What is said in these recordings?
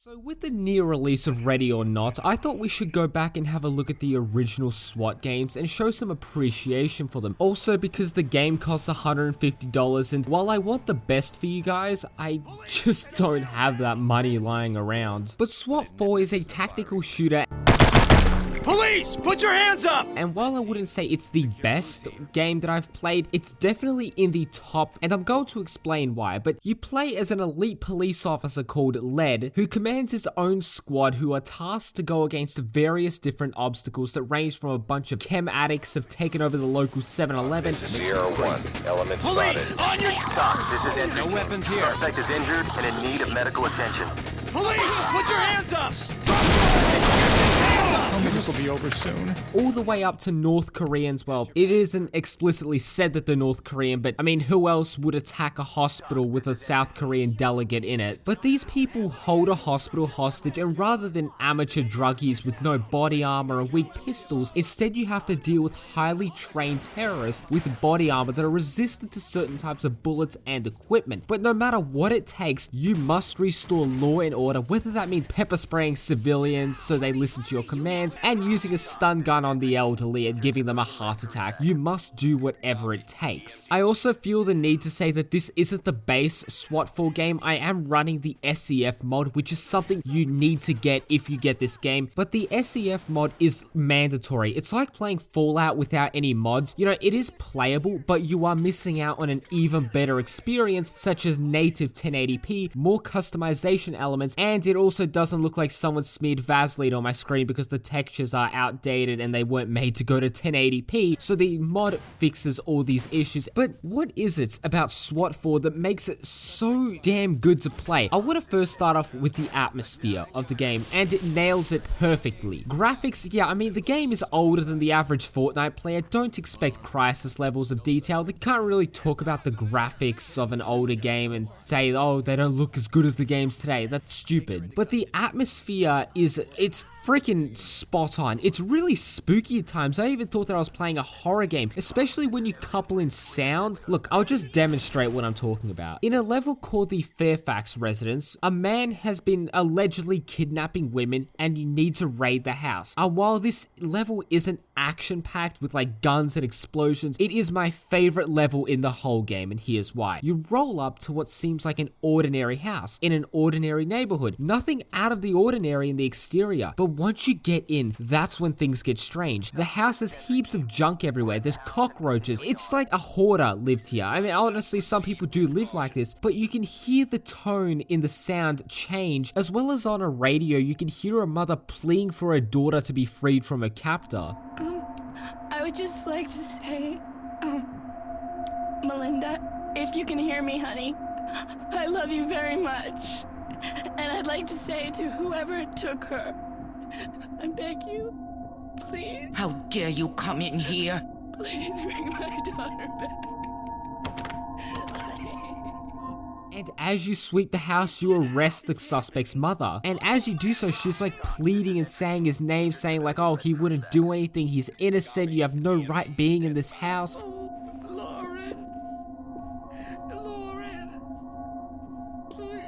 So with the near release of Ready or Not, I thought we should go back and have a look at the original SWAT games and show some appreciation for them. Also because the game costs $150, and while I want the best for you guys, I just don't have that money lying around. But SWAT 4 is a tactical shooter. Police, put your hands up! And while I wouldn't say it's the best game that I've played, it's definitely in the top, and I'm going to explain why. But you play as an elite police officer called Led, who commands his own squad who are tasked to go against various different obstacles that range from a bunch of chem addicts have taken over the local 7-Eleven. Sierra 1, element Police, spotted. on your... Stop. This is entry. No weapons here. Suspect is injured and in need of medical attention. Police, put your hands up! This will be over soon. All the way up to North Koreans. Well, it isn't explicitly said that they're North Korean, but I mean, who else would attack a hospital with a South Korean delegate in it? But these people hold a hospital hostage, and rather than amateur druggies with no body armor and weak pistols, instead you have to deal with highly trained terrorists with body armor that are resistant to certain types of bullets and equipment. But no matter what it takes, you must restore law and order, whether that means pepper spraying civilians so they listen to your commands, and using a stun gun on the elderly and giving them a heart attack. You must do whatever it takes. I also feel the need to say that this isn't the base SWAT 4 game. I am running the SEF mod, which is something you need to get if you get this game, but the SEF mod is mandatory. It's like playing Fallout without any mods. You know, it is playable, but you are missing out on an even better experience, such as native 1080p, more customization elements, and it also doesn't look like someone smeared Vaseline on my screen because the textures are outdated and they weren't made to go to 1080p, so the mod fixes all these issues. But what is it about SWAT 4 that makes it so damn good to play? I want to first start off with the atmosphere of the game, and it nails it perfectly. Graphics, yeah, I mean, the game is older than the average Fortnite player. Don't expect Crisis levels of detail. They can't really talk about the graphics of an older game and say, oh, they don't look as good as the games today. That's stupid. But the atmosphere it's freaking spot on. It's really spooky at times. I even thought that I was playing a horror game, especially when you couple in sound. Look, I'll just demonstrate what I'm talking about. In a level called the Fairfax Residence, a man has been allegedly kidnapping women and you need to raid the house. While this level isn't action-packed with like guns and explosions, it is my favorite level in the whole game, and here's why. You roll up to what seems like an ordinary house in an ordinary neighborhood. Nothing out of the ordinary in the exterior, but once you get in, that's when things get strange. The house has heaps of junk everywhere. There's cockroaches. It's like a hoarder lived here. I mean, honestly, some people do live like this, but you can hear the tone in the sound change, as well as on a radio, you can hear a mother pleading for her daughter to be freed from her captor. I would just like to say, Melinda, if you can hear me, honey, I love you very much. And I'd like to say to whoever took her, I beg you, please. How dare you come in here? Please bring my daughter back. And as you sweep the house, you arrest the suspect's mother. And as you do so, she's like pleading and saying his name, saying like, oh, he wouldn't do anything, he's innocent, you have no right being in this house. Lawrence, please.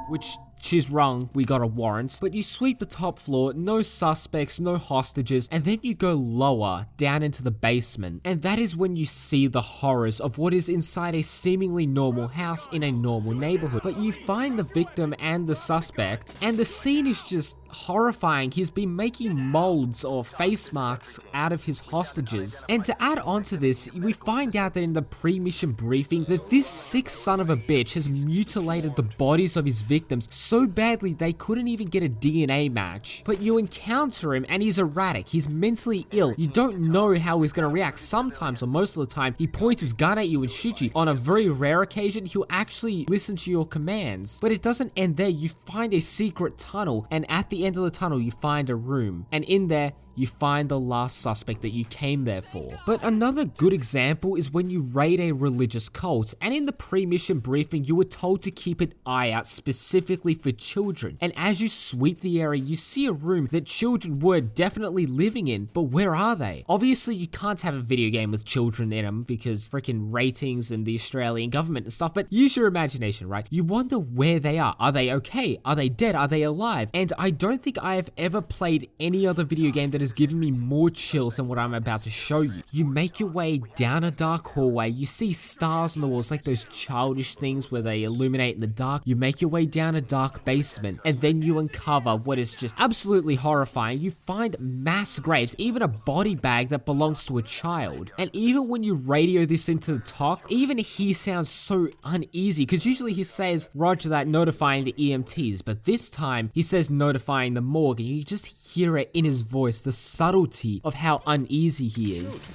Which, she's wrong, we got a warrant. But you sweep the top floor, no suspects, no hostages, and then you go lower, down into the basement. And that is when you see the horrors of what is inside a seemingly normal house in a normal neighborhood. But you find the victim and the suspect, and the scene is just horrifying. He's been making molds or face masks out of his hostages. And to add on to this, we find out that in the pre-mission briefing that this sick son of a bitch has mutilated the bodies of his victims so badly they couldn't even get a DNA match. But you encounter him and he's erratic, he's mentally ill, you don't know how he's gonna react. Sometimes, or most of the time, he points his gun at you and shoots you. On a very rare occasion, he'll actually listen to your commands. But it doesn't end there. You find a secret tunnel, and at the end of the tunnel you find a room, and in there You find the last suspect that you came there for. But another good example is when you raid a religious cult, and in the pre-mission briefing you were told to keep an eye out specifically for children, and as you sweep the area you see a room that children were definitely living in, but where are they? Obviously you can't have a video game with children in them because freaking ratings and the Australian government and stuff, but use your imagination, right? You wonder where they are. Are they okay? Are they dead? Are they alive? And I don't think I have ever played any other video game that has given me more chills than what I'm about to show you. You make your way down a dark hallway, you see stars on the walls like those childish things where they illuminate in the dark. You make your way down a dark basement, and then you uncover what is just absolutely horrifying. You find mass graves, even a body bag that belongs to a child. And even when you radio this into the talk, even he sounds so uneasy, because usually he says, roger that, notifying the EMTs, but this time he says notifying the morgue, and you just hear it in his voice, the subtlety of how uneasy he is.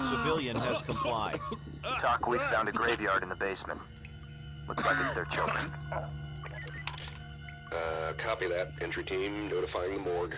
Civilian has complied. Talk, we found a graveyard in the basement. Looks like it's their children. Copy that. Entry team notifying the morgue.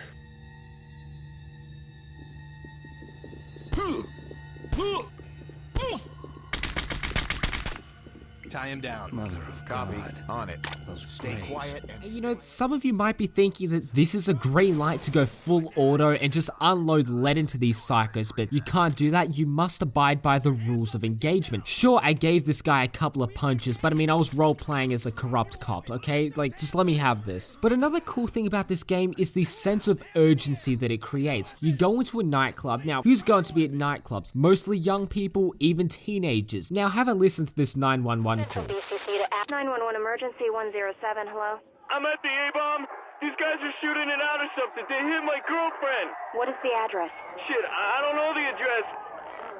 Tie him down. Mother of Copy. God. On it. Stay quiet and You know, some of you might be thinking that this is a green light to go full auto and just unload lead into these psychos, but you can't do that. You must abide by the rules of engagement. Sure, I gave this guy a couple of punches, but I mean, I was role-playing as a corrupt cop, okay? Like, just let me have this. But another cool thing about this game is the sense of urgency that it creates. You go into a nightclub. Now, who's going to be at nightclubs? Mostly young people, even teenagers. Now, have a listen to this 911 call. BCC to 911 emergency 107, hello? I'm at the A-bomb. These guys are shooting it out or something. They hit my girlfriend. What is the address? Shit, I don't know the address.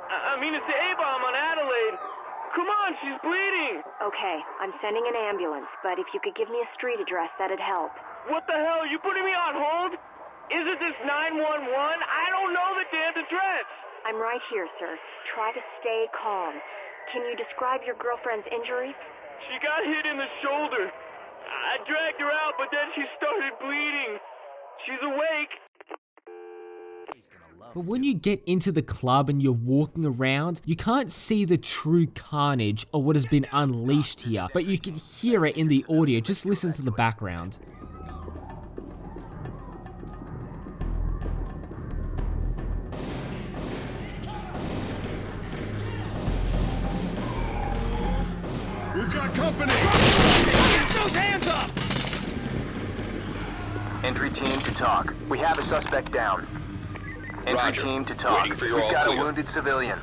I mean, it's the A-bomb on Adelaide. Come on, she's bleeding. Okay, I'm sending an ambulance, but if you could give me a street address, that'd help. What the hell? You putting me on hold? Isn't this 911? I don't know the damn address. I'm right here, sir. Try to stay calm. Can you describe your girlfriend's injuries? She got hit in the shoulder. I dragged her out, but then she started bleeding. She's awake. But when you get into the club and you're walking around, you can't see the true carnage or what has been unleashed here, but you can hear it in the audio. Just listen to the background. we've got company. Get those hands up! Entry team to talk. We have a suspect down. Entry Roger. team to talk. Waiting for your We've all got a clear. wounded civilian.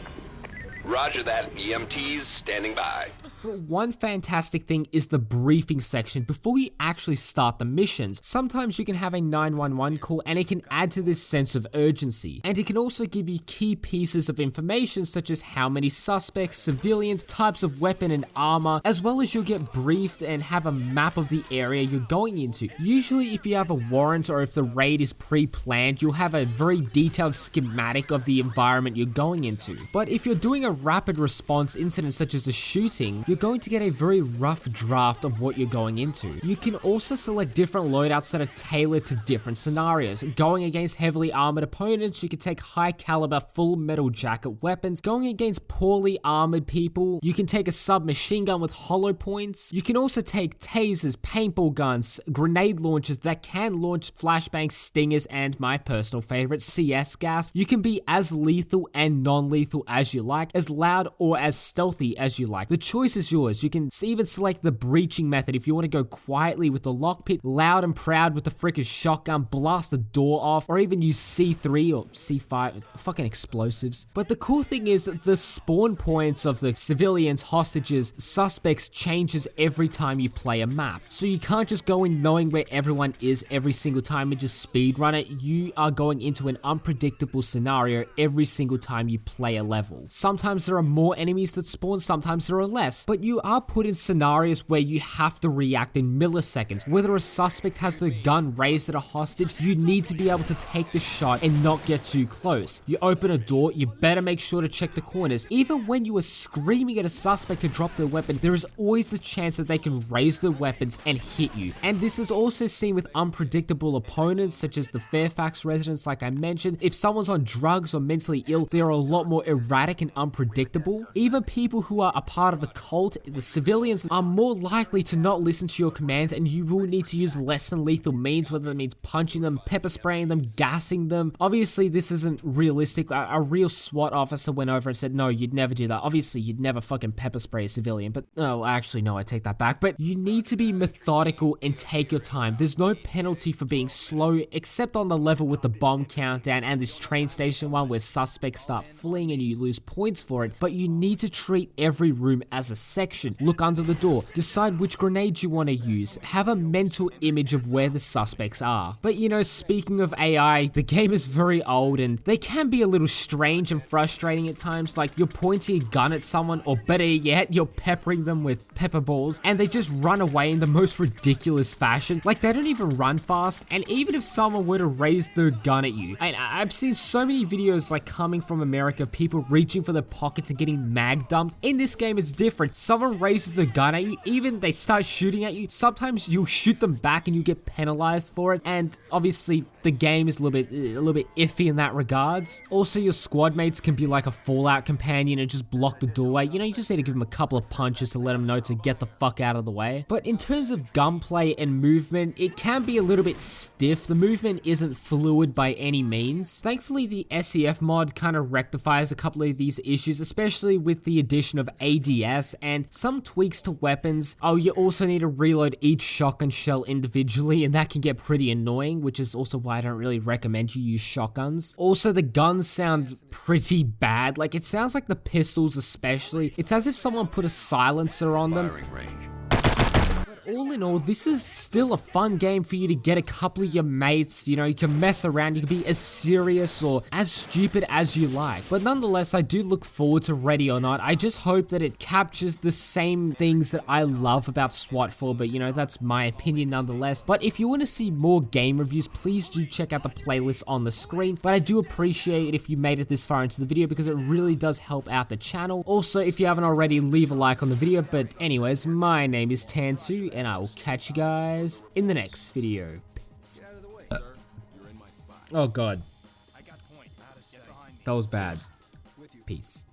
Roger that. EMTs standing by. But one fantastic thing is the briefing section before you actually start the missions. Sometimes you can have a 911 call and it can add to this sense of urgency. And it can also give you key pieces of information such as how many suspects, civilians, types of weapon and armor, as well as you'll get briefed and have a map of the area you're going into. Usually if you have a warrant or if the raid is pre-planned, you'll have a very detailed schematic of the environment you're going into. But if you're doing a rapid response incident such as a shooting, you're going to get a very rough draft of what you're going into. You can also select different loadouts that are tailored to different scenarios. Going against heavily armored opponents, you can take high caliber full metal jacket weapons. Going against poorly armored people, you can take a submachine gun with hollow points. You can also take tasers, paintball guns, grenade launchers that can launch flashbangs, stingers, and my personal favorite, CS gas. You can be as lethal and non-lethal as you like, as loud or as stealthy as you like. The choice is yours. You can even select the breaching method if you want to go quietly with the lockpick, loud and proud with the frickin' shotgun, blast the door off, or even use C3 or C5, fucking explosives. But the cool thing is that the spawn points of the civilians, hostages, suspects changes every time you play a map. So you can't just go in knowing where everyone is every single time and just speedrun it. You are going into an unpredictable scenario every single time you play a level. Sometimes there are more enemies that spawn, sometimes there are less. but you are put in scenarios where you have to react in milliseconds. Whether a suspect has the gun raised at a hostage, you need to be able to take the shot and not get too close. You open a door, you better make sure to check the corners. Even when you are screaming at a suspect to drop their weapon, there is always the chance that they can raise their weapons and hit you. And this is also seen with unpredictable opponents such as the Fairfax Residence, like I mentioned. If someone's on drugs or mentally ill, they are a lot more erratic and unpredictable. Even people who are a part of the cult, the civilians, are more likely to not listen to your commands, and you will need to use less than lethal means, whether that means punching them, pepper spraying them, gassing them. Obviously this isn't realistic. A real SWAT officer went over and said, no, you'd never do that. Obviously you'd never fucking pepper spray a civilian, but no, actually no, I take that back. But you need to be methodical and take your time. There's no penalty for being slow, except on the level with the bomb countdown and this train station one where suspects start fleeing and you lose points for it. But you need to treat every room as a section. Look under the door, decide which grenades you want to use, have a mental image of where the suspects are. But you know, speaking of AI, the game is very old and they can be a little strange and frustrating at times. Like you're pointing a gun at someone, or better yet, you're peppering them with pepper balls and they just run away in the most ridiculous fashion. Like they don't even run fast, and even if someone were to raise their gun at you, and I've seen so many videos like coming from America, people reaching for their pockets and getting mag dumped. In this game it's different. Someone raises the gun at you, even they start shooting at you, sometimes you'll shoot them back and you get penalized for it, and obviously the game is a little bit iffy in that regards. Also, your squad mates can be like a Fallout companion and just block the doorway. You know, you just need to give them a couple of punches to let them know to get the fuck out of the way. But in terms of gunplay and movement, it can be a little bit stiff. The movement isn't fluid by any means. Thankfully, the SEF mod kind of rectifies a couple of these issues, especially with the addition of ADS and some tweaks to weapons. Oh, you also need to reload each shotgun shell individually, and that can get pretty annoying, which is also why I don't really recommend you use shotguns. Also, the guns sound pretty bad. Like, it sounds like the pistols especially. It's as if someone put a silencer on them. All in all, this is still a fun game for you to get a couple of your mates. You know, you can mess around, you can be as serious or as stupid as you like. But nonetheless, I do look forward to Ready or Not. I just hope that it captures the same things that I love about SWAT 4, but you know, that's my opinion nonetheless. But if you want to see more game reviews, please do check out the playlist on the screen. But I do appreciate it if you made it this far into the video, because it really does help out the channel. Also, if you haven't already, leave a like on the video. But anyways, my name is Tan2, and I will catch you guys in the next video. Oh god. That was bad. Peace.